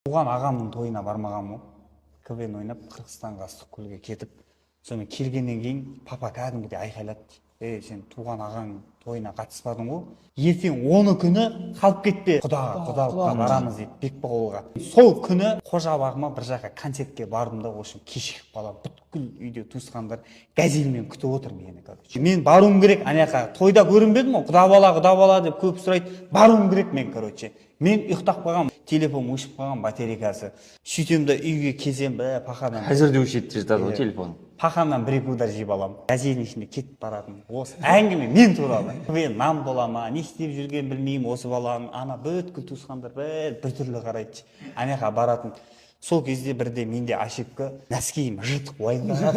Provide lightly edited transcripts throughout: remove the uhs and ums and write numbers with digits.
Туған ағамның тойына бармағанмын. КВН ойнап Қырғызстанға Ыстықкөлге кетіп, сонымен келгеннен кейін папа кәдімгідей айқайлады. Сен туған ағаң тойына қатыспадың ғой. Ертең 10 күні қалып кетпе. Құдалыққа барамыз дейді Бекбауылға. Сол күні қожа бағыма бір жаққа концертке бардым да, ошын кешігіп қалам. Бүткіл үйде туысқандар газельмен күтіп отыр мені, короче. Мен баруым керек, анаяққа тойда көрінбедім ғой. Құда бала деп көп сұрайды. Баруым керек мен, короче. Мен ұйықтап қалғам, телефон өшіп қалған батарейкасы. Сөйтем де үйге келсем, пахадан. Қазір де өшіп жатады ғой телефон. Паханнан бір удар жеп алам. Газельдің ішінде кетіп баратын. Осы әңгіме мен туралы. Мен нам болама, не істеп жүрген білмеймін, осы баланың ана бүткіл туысқандар бір түрлі қарайды. Анаяққа баратын. Сол кезде бірде менде ошибка, нәскиім жыртық уайымдап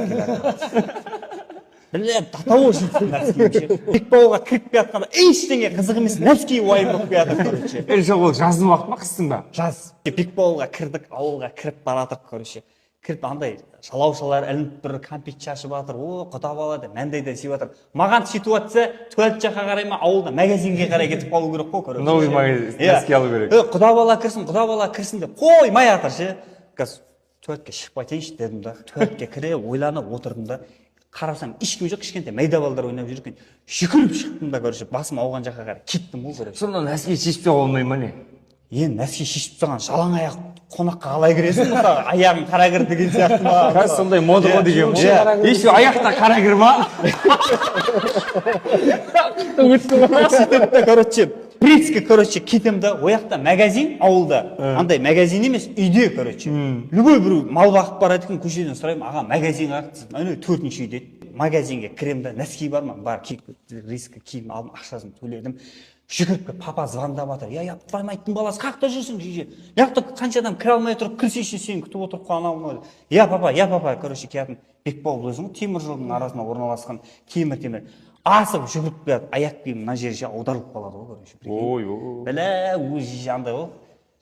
келеді. Татау жыртық нәскиім. Бекбауылға кіріп келатқанда ештеңе қызық емес, нәски уайым болып келеді, короче. Ол жаздың уақыт ма, қыстың ба? Жаз. Бекбауылға кірдік, ауылға кіріп баратық, короче. Кіріп андай жалаушалар ілініп бір кәмпит шашып жатыр. О, құда бала деп мәндайдан сүйіп жатыр. Маған ситуация туалет жаққа қарай ма, ауылда магазинге қарай кетіп қалу керек қой, короче. Новый магазин, нәски алу керек. Құда бала кірсін деп қоймай жатыр ше. Қазір туалетке шығып айтайыншы дедім да. Туалетке кіре ойланып отырдым да. Қарасам ешкім жоқ, кішкентай майда балдар ойнап жүр екен. Жүгіріп шықтым да, короче, басым ауған жаққа қарай кеттім ғой, короче. Сонда нәски шешіп тастауға болмай ма не? Енді нәски шешіп тастаған жалаң аяқ қонаққа қалай кіресің? Аяғың қара кір деген сияқты ма? Қазір сондай мода ғой деген ғой. Еші аяқта қара кір ма? Короче, принципке, короче, кетем да, ояқта магазин ауылда. Андай магазин емес, үйде, короче. Любой бір мал бағып барады екен, көшеден сұраймын, аға магазинға қайтсын. Ана 4-ші үйде. Магазинге кірем да, нәски бар ма? Бар, рискі киім алдым, ақшасын төледім. Жүгіріп папа звондап жатыр. Я тваймайттың баласы, қақта жүрсің жеже? Яқта қанша адам кіре алмай тұрып, кірсейші сен күтіп отырып қалған. Я папа, короче, келетін Бекбауыл өзің темір жолдың арасына орналасқан темір. Асып жүгіріп келеді, аяқ киім мына жерге аударылып қалады ғой, короче. Ой. Бәлә, өзі андай ғой.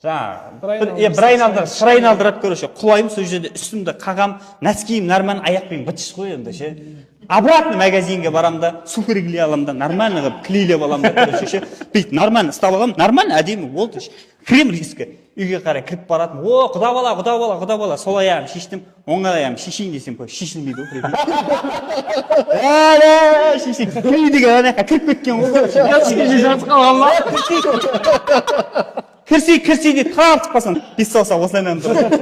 Жаңа, шырайын алдырады, короче, құлайым сол жерде үстімді қағам, нәскиім нормально, аяқ киім бытшыш қой енді ше. Обратно магазинге барам да, суперглей алам да, нормально қылып клейлеп алам да, короче ше. Бүйтіп нормально ұстап алам, нормально әдемі болды ше. Крем рискі. Үйге қарай кіріп баратын. О, құда бала. Сол аяғым шештім, оң аяғым шешейін десем, шешілмейді ғой. Шешейін. Клейдегі анаяққа кіріп кеткен ғой. Жатып қалған ма? Кірсей деп тартып қалсан, бес салса осылайынан тұрады.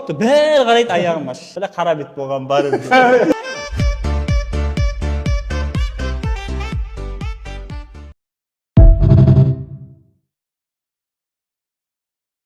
Бәрі қарайды аяғыма. Қара бет болған бар.